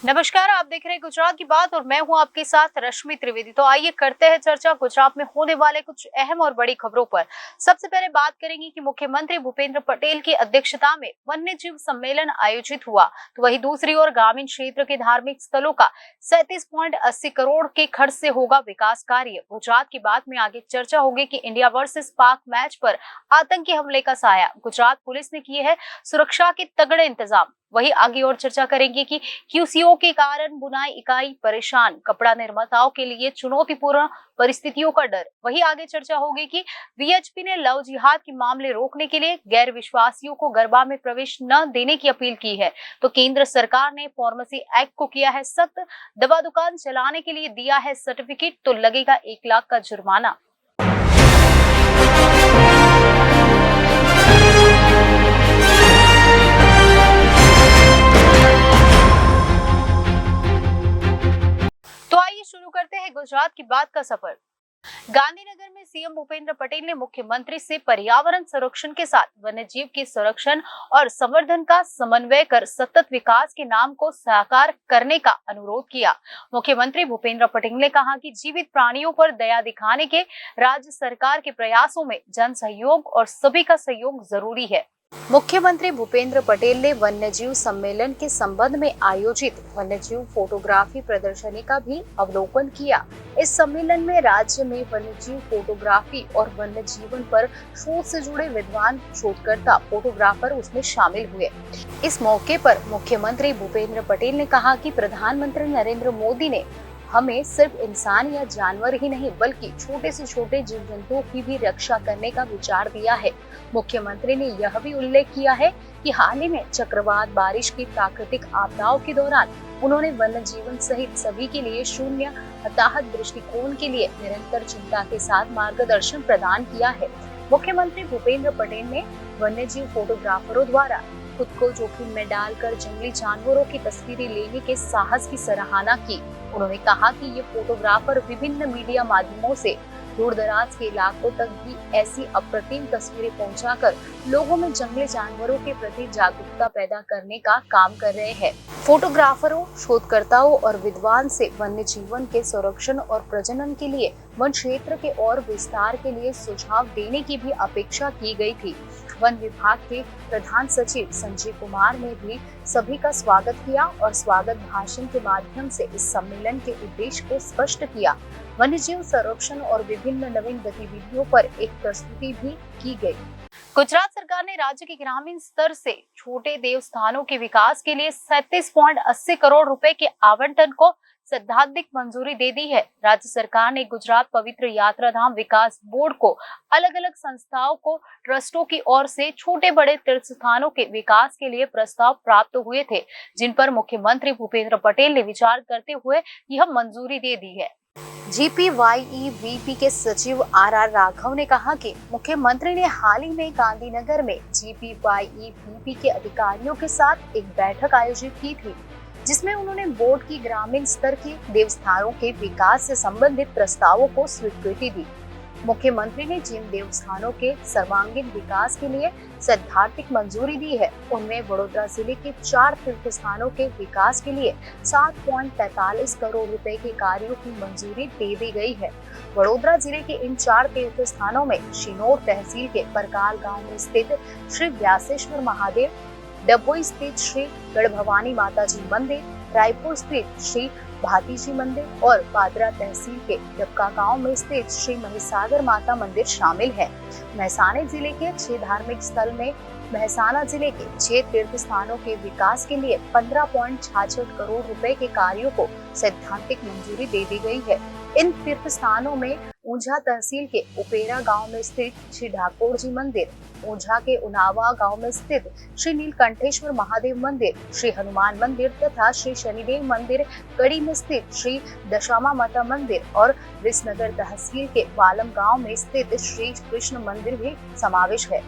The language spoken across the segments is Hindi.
नमस्कार, आप देख रहे हैं गुजरात की बात और मैं हूं आपके साथ रश्मि त्रिवेदी। तो आइए करते हैं चर्चा गुजरात में होने वाले कुछ अहम और बड़ी खबरों पर। सबसे पहले बात करेंगे कि मुख्यमंत्री भूपेंद्र पटेल की अध्यक्षता में वन्य जीव सम्मेलन आयोजित हुआ। तो वहीं दूसरी ओर ग्रामीण क्षेत्र के धार्मिक स्थलों का 37.80 करोड़ के खर्च से होगा विकास कार्य। गुजरात की बात में आगे चर्चा होगी कि इंडिया वर्सेस पाक मैच पर आतंकी हमले का साया, गुजरात पुलिस ने किए हैं सुरक्षा के तगड़े इंतजाम। वहीं आगे और चर्चा करेंगे कि क्यूसीओ के कारण बुनाई इकाई परेशान, कपड़ा निर्माताओं के लिए चुनौतीपूर्ण परिस्थितियों का डर। वहीं आगे चर्चा होगी कि वीएचपी ने लव जिहाद के मामले रोकने के लिए गैर विश्वासियों को गरबा में प्रवेश न देने की अपील की है। तो केंद्र सरकार ने फार्मेसी एक्ट को किया है सख्त, दवा दुकान चलाने के लिए दिया है सर्टिफिकेट तो लगेगा 1 लाख का जुर्माना। तो आइए शुरू करते हैं गुजरात की बात का सफर। गांधीनगर में सीएम भूपेंद्र पटेल ने मुख्यमंत्री से पर्यावरण संरक्षण के साथ वन्यजीव के संरक्षण और संवर्धन का समन्वय कर सतत विकास के नाम को साकार करने का अनुरोध किया। मुख्यमंत्री भूपेंद्र पटेल ने कहा कि जीवित प्राणियों पर दया दिखाने के राज्य सरकार के प्रयासों में जन सहयोग और सभी का सहयोग जरूरी है। मुख्यमंत्री भूपेंद्र पटेल ने वन्यजीव सम्मेलन के संबंध में आयोजित वन्यजीव फोटोग्राफी प्रदर्शनी का भी अवलोकन किया। इस सम्मेलन में राज्य में वन्यजीव फोटोग्राफी और वन्य जीवन पर शोध से जुड़े विद्वान, शोधकर्ता, फोटोग्राफर उसमें शामिल हुए। इस मौके पर मुख्यमंत्री भूपेंद्र पटेल ने कहा कि प्रधानमंत्री नरेंद्र मोदी ने हमें सिर्फ इंसान या जानवर ही नहीं बल्कि छोटे से छोटे जीव जंतुओं की भी रक्षा करने का विचार दिया है। मुख्यमंत्री ने यह भी उल्लेख किया है कि हाल ही में चक्रवात, बारिश की प्राकृतिक आपदाओं के दौरान उन्होंने वन्य जीवन सहित सभी के लिए शून्य हताहत दृष्टिकोण के लिए निरंतर चिंता के साथ मार्गदर्शन प्रदान किया है। मुख्यमंत्री भूपेंद्र पटेल ने वन्यजीव फोटोग्राफरों द्वारा खुद को जोखिम में डालकर जंगली जानवरों की तस्वीरें लेने के साहस की सराहना की। उन्होंने कहा कि ये फोटोग्राफर विभिन्न मीडिया माध्यमों से दूर दराज के इलाकों तक भी ऐसी अप्रतिम तस्वीरें पहुंचाकर लोगों में जंगली जानवरों के प्रति जागरूकता पैदा करने का काम कर रहे हैं। फोटोग्राफरों, शोधकर्ताओं और विद्वान से वन्य जीवन के संरक्षण और प्रजनन के लिए वन क्षेत्र के और विस्तार के लिए सुझाव देने की भी अपेक्षा की गई थी। वन विभाग के प्रधान सचिव संजय कुमार ने भी सभी का स्वागत किया और स्वागत भाषण के माध्यम से इस सम्मेलन के उद्देश्य को स्पष्ट किया। वन्यजीव संरक्षण और विभिन्न नवीन गतिविधियों पर एक प्रस्तुति भी की गई। गुजरात सरकार ने राज्य के ग्रामीण स्तर से छोटे देवस्थानों के विकास के लिए 37.80 करोड़ रुपए के आवंटन को सैद्धांतिक मंजूरी दे दी है। राज्य सरकार ने गुजरात पवित्र यात्रा धाम विकास बोर्ड को अलग अलग संस्थाओं को ट्रस्टों की ओर से छोटे बड़े तीर्थ स्थानों के विकास के लिए प्रस्ताव प्राप्त हुए थे, जिन पर मुख्यमंत्री भूपेंद्र पटेल ने विचार करते हुए यह मंजूरी दे दी है। GPYEVP के सचिव RR राघव ने कहा कि मुख्यमंत्री ने हाल ही में गांधीनगर में GPYEVP के अधिकारियों के साथ एक बैठक आयोजित की थी, जिसमें उन्होंने बोर्ड की ग्रामीण स्तर के देवस्थानों के विकास से संबंधित प्रस्तावों को स्वीकृति दी। मुख्यमंत्री ने जिन देवस्थानों के सर्वांगीण विकास के लिए सैद्धांतिक मंजूरी दी है, उनमें वडोदरा जिले के 4 तीर्थ स्थानों के विकास के लिए 7.43 करोड़ रुपए के कार्यों की मंजूरी दे दी गई है। वडोदरा जिले के इन 4 तीर्थ स्थानों में शिनोर तहसील के परकाल गांव में स्थित श्री व्यासेश्वर महादेव, डबोई स्थित श्री गढ़ भवानी माता जी मंदिर, रायपुर स्थित श्री भाती जी मंदिर और पादरा तहसील के डबका गांव में स्थित श्री महिसागर माता मंदिर शामिल है। महसाना जिले के 6 धार्मिक स्थल में महसाना जिले के 6 तीर्थ स्थानों के विकास के लिए 15.66 करोड़ रुपए के कार्यों को सैद्धांतिक मंजूरी दे दी गई है। इन तीर्थ स्थानों में ऊंझा तहसील के उपेरा गांव में स्थित श्री ठाकुर जी मंदिर, ऊंझा के उनावा गांव में स्थित श्री नीलकंठेश्वर महादेव मंदिर, श्री हनुमान मंदिर तथा श्री शनिदेव मंदिर, कड़ी में स्थित श्री दशामा माता मंदिर और विसनगर तहसील के वालम गांव में स्थित श्री कृष्ण मंदिर भी समावेश है।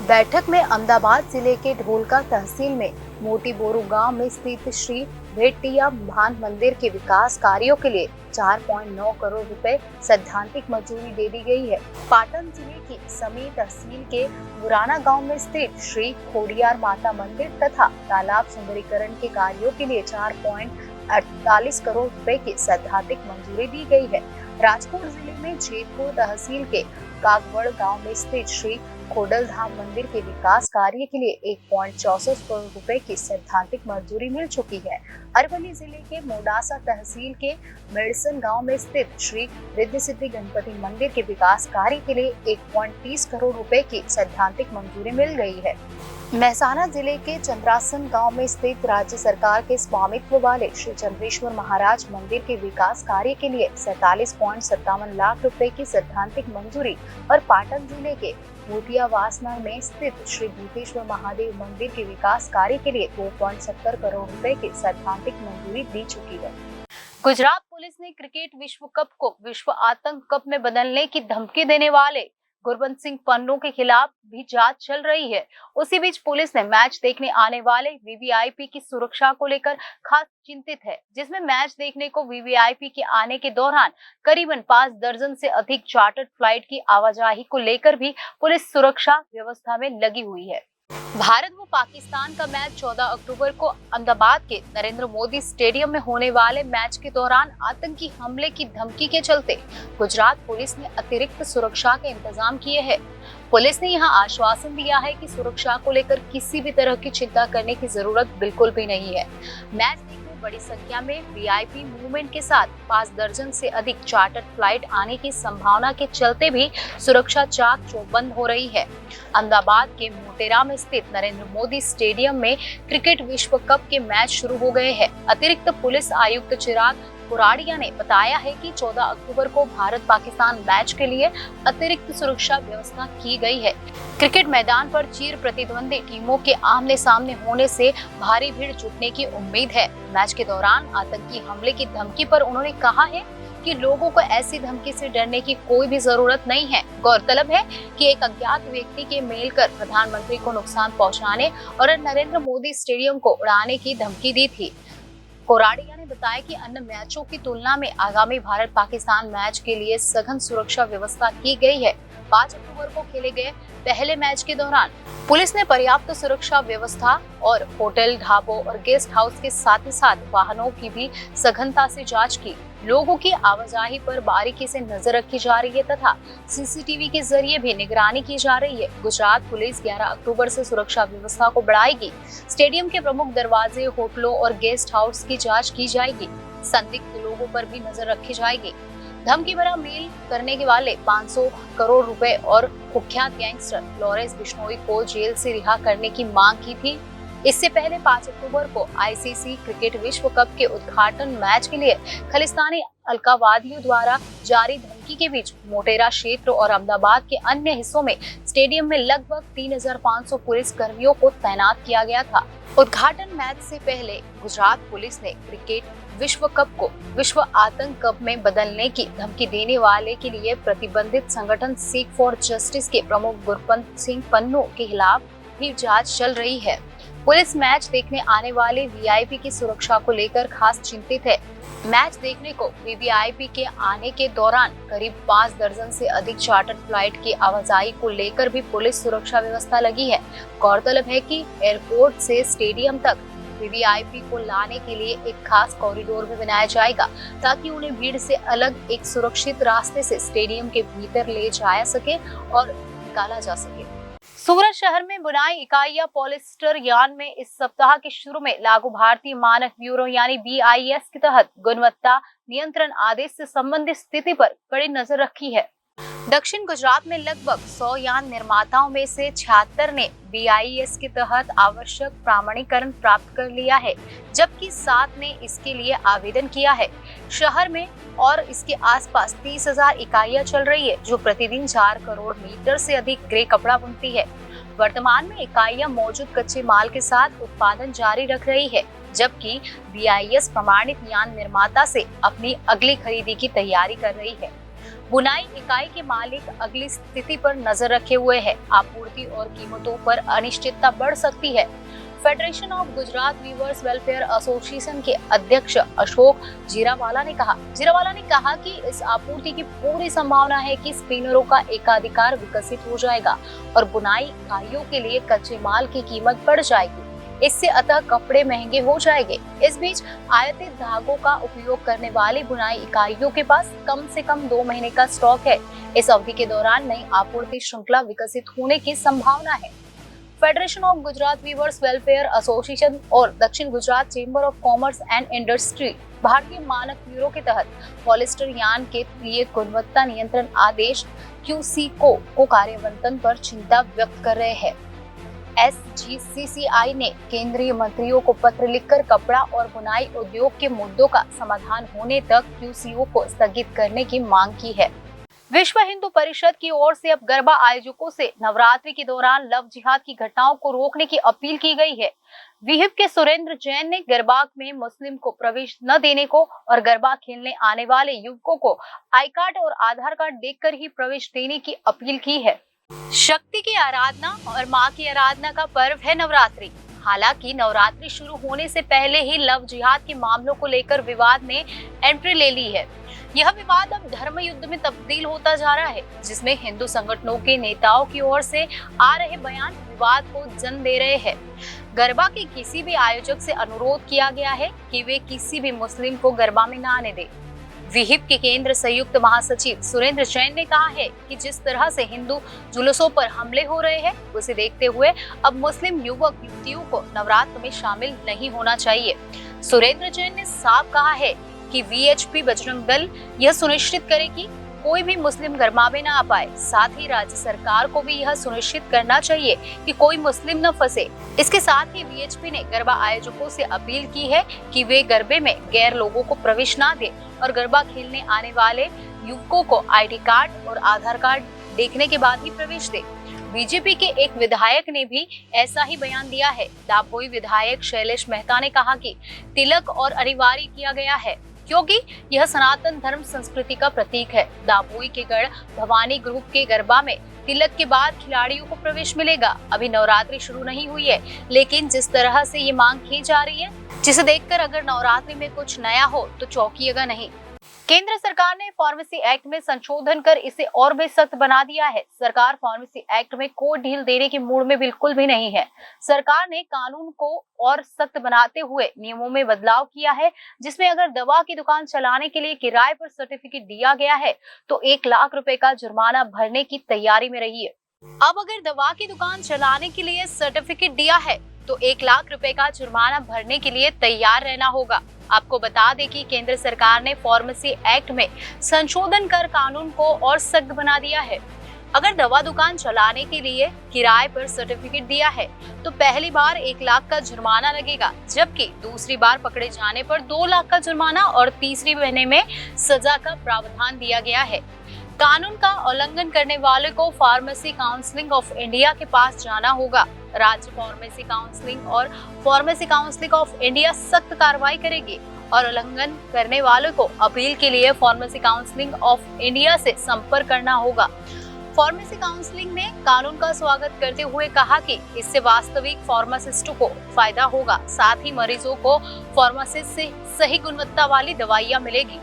बैठक में अहमदाबाद जिले के ढोलका तहसील में मोटी बोरू गांव में स्थित श्री भेटिया भान मंदिर के विकास कार्यों के लिए 4.9 करोड़ रुपए सैद्धांतिक मंजूरी दे दी गई है। पाटन जिले की समी तहसील के मुराना गांव में स्थित श्री खोडियार माता मंदिर तथा तालाब सुंदरीकरण के कार्यों के लिए 48 करोड़ रुपए की सैद्धांतिक मंजूरी दी गई है। राजकोट जिले में जेतपुर तहसील के कागवड़ गांव में स्थित श्री खोडल धाम मंदिर के विकास कार्य के लिए 1.64 करोड़ रुपए की सैद्धांतिक मंजूरी मिल चुकी है। अरवली जिले के मोडासा तहसील के मेडसन गांव में स्थित श्री रिद्धि सिद्धि गणपति मंदिर के विकास कार्य के लिए 1.30 करोड़ रुपए की सैद्धांतिक मंजूरी मिल गई है। महसाना जिले के चंद्रासन गांव में स्थित राज्य सरकार के स्वामित्व वाले श्री चंद्रेश्वर महाराज मंदिर के विकास कार्य के लिए 47.57 लाख रुपए की सैद्धांतिक मंजूरी और पाटन जिले के भूतिया वासना में स्थित श्री भूतेश्वर महादेव मंदिर के विकास कार्य के लिए 2.70 करोड़ रुपए की सैद्धांतिक मंजूरी दी चुकी है। गुजरात पुलिस ने क्रिकेट विश्व कप को विश्व आतंक कप में बदलने की धमकी देने वाले गुरबंत सिंह पन्नू के खिलाफ भी जांच चल रही है। उसी बीच पुलिस ने मैच देखने आने वाले वीवीआईपी की सुरक्षा को लेकर खास चिंतित है, जिसमें मैच देखने को वीवीआईपी के आने के दौरान करीबन 5 दर्जन से अधिक चार्टर्ड फ्लाइट की आवाजाही को लेकर भी पुलिस सुरक्षा व्यवस्था में लगी हुई है। भारत व पाकिस्तान का मैच 14 अक्टूबर को अहमदाबाद के नरेंद्र मोदी स्टेडियम में होने वाले मैच के दौरान आतंकी हमले की धमकी के चलते गुजरात पुलिस ने अतिरिक्त सुरक्षा के इंतजाम किए हैं। पुलिस ने यहां आश्वासन दिया है कि सुरक्षा को लेकर किसी भी तरह की चिंता करने की जरूरत बिल्कुल भी नहीं है। मैच देखने बड़ी संख्या में वीआईपी मूवमेंट के साथ 5 दर्जन से अधिक चार्टर्ड फ्लाइट आने की संभावना के चलते भी सुरक्षा चाक चौबंद हो रही है। अहमदाबाद के मोटेरा में स्थित नरेंद्र मोदी स्टेडियम में क्रिकेट विश्व कप के मैच शुरू हो गए हैं। अतिरिक्त पुलिस आयुक्त चिराग कुराड़िया ने बताया है कि 14 अक्टूबर को भारत पाकिस्तान मैच के लिए अतिरिक्त सुरक्षा व्यवस्था की गई है। क्रिकेट मैदान पर चिर प्रतिद्वंदी टीमों के आमने सामने होने से भारी भीड़ जुटने की उम्मीद है। मैच के दौरान आतंकी हमले की धमकी पर उन्होंने कहा है कि लोगों को ऐसी धमकी से डरने की कोई भी जरूरत नहीं है। गौरतलब है कि एक अज्ञात व्यक्ति के मेल कर प्रधानमंत्री को नुकसान पहुंचाने और नरेंद्र मोदी स्टेडियम को उड़ाने की धमकी दी थी। कोराड़िया ने बताया कि अन्य मैचों की तुलना में आगामी भारत पाकिस्तान मैच के लिए सघन सुरक्षा व्यवस्था की गई है। 5 अक्टूबर को खेले गए पहले मैच के दौरान पुलिस ने पर्याप्त सुरक्षा व्यवस्था और होटल, ढाबों और गेस्ट हाउस के साथ ही साथ वाहनों की भी सघनता से जांच की। लोगों की आवाजाही पर बारीकी से नजर रखी जा रही है तथा सीसीटीवी के जरिए भी निगरानी की जा रही है। गुजरात पुलिस 11 अक्टूबर से सुरक्षा व्यवस्था को बढ़ाएगी। स्टेडियम के प्रमुख दरवाजे, होटलों और गेस्ट हाउस की जांच की जाएगी। संदिग्ध लोगों पर भी नजर रखी जाएगी। धमकी भरा मेल करने के वाले 500 करोड़ रुपए और कुख्यात गैंगस्टर लॉरेंस बिश्नोई को जेल से रिहा करने की मांग की थी। इससे पहले 5 अक्टूबर को आईसीसी क्रिकेट विश्व कप के उद्घाटन मैच के लिए खालिस्तानी अलगाववादियों द्वारा जारी धमकी के बीच मोटेरा क्षेत्र और अहमदाबाद के अन्य हिस्सों में स्टेडियम में लगभग 3500 पुलिस कर्मियों को तैनात किया गया था। उद्घाटन मैच से पहले गुजरात पुलिस ने क्रिकेट विश्व कप को विश्व आतंक कप में बदलने की धमकी देने वाले के लिए प्रतिबंधित संगठन सीक फॉर जस्टिस के प्रमुख गुरबंत सिंह पन्नू के खिलाफ भी जांच चल रही है। पुलिस मैच देखने आने वाले वीआईपी की सुरक्षा को लेकर खास चिंतित है। मैच देखने को वीवीआईपी के आने के दौरान करीब 5 दर्जन से अधिक चार्टर्ड फ्लाइट की आवाजाही को लेकर भी पुलिस सुरक्षा व्यवस्था लगी है। गौरतलब है कि एयरपोर्ट से स्टेडियम तक वीवीआईपी को लाने के लिए एक खास कॉरिडोर भी बनाया जाएगा ताकि उन्हें भीड़ से अलग एक सुरक्षित रास्ते से स्टेडियम के भीतर ले जाया सके और निकाला जा सके। सूरत शहर में बुनाई इकाइयां पॉलिस्टर यार्न में इस सप्ताह के शुरू में लागू भारतीय मानक ब्यूरो यानी BIS के तहत गुणवत्ता नियंत्रण आदेश से संबंधित स्थिति पर कड़ी नजर रखी है। दक्षिण गुजरात में लगभग 100 यार्न निर्माताओं में से 76 ने BIS के तहत आवश्यक प्रमाणीकरण प्राप्त कर लिया है, जबकि 7 ने इसके लिए आवेदन किया है। शहर में और इसके आसपास 30,000 इकाइयां चल रही है, जो प्रतिदिन 4 करोड़ मीटर से अधिक ग्रे कपड़ा बुनती है। वर्तमान में इकाइयां मौजूद कच्चे माल के साथ उत्पादन जारी रख रही है, जबकि BIS प्रमाणित यार्न निर्माता से अपनी अगली खरीदी की तैयारी कर रही है। बुनाई इकाई के मालिक अगली स्थिति पर नजर रखे हुए हैं। आपूर्ति और कीमतों पर अनिश्चितता बढ़ सकती है। Federation of Gujarat weavers welfare association के अध्यक्ष अशोक जीरावाला ने कहा कि इस आपूर्ति की पूरी संभावना है कि स्पिनरों का एकाधिकार विकसित हो जाएगा और बुनाई इकाइयों के लिए कच्चे माल की कीमत बढ़ जाएगी। इससे अतः कपड़े महंगे हो जाएंगे। इस बीच आयातित धागों का उपयोग करने वाली बुनाई इकाइयों के पास कम से कम 2 महीने का स्टॉक है। इस अवधि के दौरान नई आपूर्ति श्रृंखला विकसित होने की संभावना है। Federation of Gujarat weavers welfare association और दक्षिण Gujarat chamber of commerce and industry Bharatiya Manak bureau के तहत पॉलिस्टर यान के लिए गुणवत्ता नियंत्रण आदेश QC को कार्यान्वयन पर चिंता व्यक्त कर रहे हैं। SGCCI ने केंद्रीय मंत्रियों को पत्र लिखकर कपड़ा और बुनाई उद्योग के मुद्दों का समाधान होने तक QCO को स्थगित करने की मांग की है। विश्व हिंदू परिषद की ओर से अब गरबा आयोजकों से नवरात्रि के दौरान लव जिहाद की घटनाओं को रोकने की अपील की गई है। विहिप के सुरेंद्र जैन ने गरबा में मुस्लिम को प्रवेश न देने को और गरबा खेलने आने वाले युवकों को आई कार्ड और आधार कार्ड देखकर ही प्रवेश देने की अपील की है। शक्ति की आराधना और मां की आराधना का पर्व है नवरात्रि। हालांकि नवरात्रि शुरू होने से पहले ही लव जिहाद के मामलों को लेकर विवाद ने एंट्री ले ली है। यह विवाद अब धर्म युद्ध में तब्दील होता जा रहा है, जिसमें हिंदू संगठनों के नेताओं की ओर से आ रहे बयान विवाद को जन्म दे रहे हैं। गरबा के किसी भी आयोजक से अनुरोध किया गया है कि वे किसी भी मुस्लिम को गरबा में न आने दें। विहिप के केंद्र संयुक्त महासचिव सुरेंद्र जैन ने कहा है कि जिस तरह से हिंदू जुलूसों पर हमले हो रहे हैं, उसे देखते हुए अब मुस्लिम युवक युवतियों को नवरात्र में शामिल नहीं होना चाहिए। सुरेंद्र जैन ने साफ कहा है कि VHP बजरंग दल यह सुनिश्चित करे कि कोई भी मुस्लिम गरबा में न आ पाए। साथ ही राज्य सरकार को भी यह सुनिश्चित करना चाहिए कि कोई मुस्लिम न फंसे। इसके साथ ही VHP ने गरबा आयोजकों से अपील की है कि वे गरबे में गैर लोगों को प्रवेश न दें और गरबा खेलने आने वाले युवकों को ID कार्ड और आधार कार्ड देखने के बाद ही प्रवेश दें। बीजेपी के एक विधायक ने भी ऐसा ही बयान दिया है। दाभोई विधायक शैलेश मेहता ने कहा कि तिलक और अनिवार्य किया गया है क्योंकि यह सनातन धर्म संस्कृति का प्रतीक है। दाभोई के गढ़ भवानी ग्रुप के गरबा में तिलक के बाद खिलाड़ियों को प्रवेश मिलेगा। अभी नवरात्रि शुरू नहीं हुई है, लेकिन जिस तरह से ये मांग की जा रही है, जिसे देखकर अगर नवरात्रि में कुछ नया हो तो चौंकिएगा नहीं। केंद्र सरकार ने फार्मेसी एक्ट में संशोधन कर इसे और भी सख्त बना दिया है। सरकार फार्मेसी एक्ट में कोई ढील देने की मूड में बिल्कुल भी नहीं है। सरकार ने कानून को और सख्त बनाते हुए नियमों में बदलाव किया है, जिसमें अगर दवा की दुकान चलाने के लिए किराए पर सर्टिफिकेट दिया गया है तो 1 लाख रुपए का जुर्माना भरने की तैयारी में रही है। अब अगर दवा की दुकान चलाने के लिए सर्टिफिकेट दिया है तो 1 लाख रुपए का जुर्माना भरने के लिए तैयार रहना होगा। आपको बता दें कि केंद्र सरकार ने फार्मेसी एक्ट में संशोधन कर कानून को और सख्त बना दिया है। अगर दवा दुकान चलाने के लिए किराए पर सर्टिफिकेट दिया है तो पहली बार 1 लाख का जुर्माना लगेगा, जबकि दूसरी बार पकड़े जाने पर 2 लाख का जुर्माना और तीसरी महीने में सजा का प्रावधान दिया गया है। कानून का उल्लंघन करने वाले को फार्मेसी काउंसिलिंग ऑफ इंडिया के पास जाना होगा। राज्य फार्मेसी काउंसिलिंग और फार्मेसी काउंसिलिंग ऑफ इंडिया सख्त कार्रवाई करेगी और उल्लंघन करने वालों को अपील के लिए फार्मेसी काउंसिलिंग ऑफ इंडिया से संपर्क करना होगा। फार्मेसी काउंसिलिंग ने कानून का स्वागत करते हुए कहा कि इससे वास्तविक फार्मासिस्टों को फायदा होगा, साथ ही मरीजों को फार्मासिस्ट से सही गुणवत्ता वाली दवाइयां मिलेगी।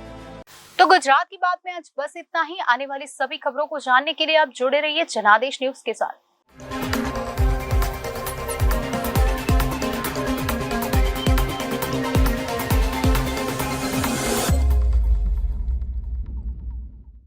तो गुजरात की बात में आज बस इतना ही। आने वाली सभी खबरों को जानने के लिए आप जुड़े रहिए जनादेश न्यूज के साथ।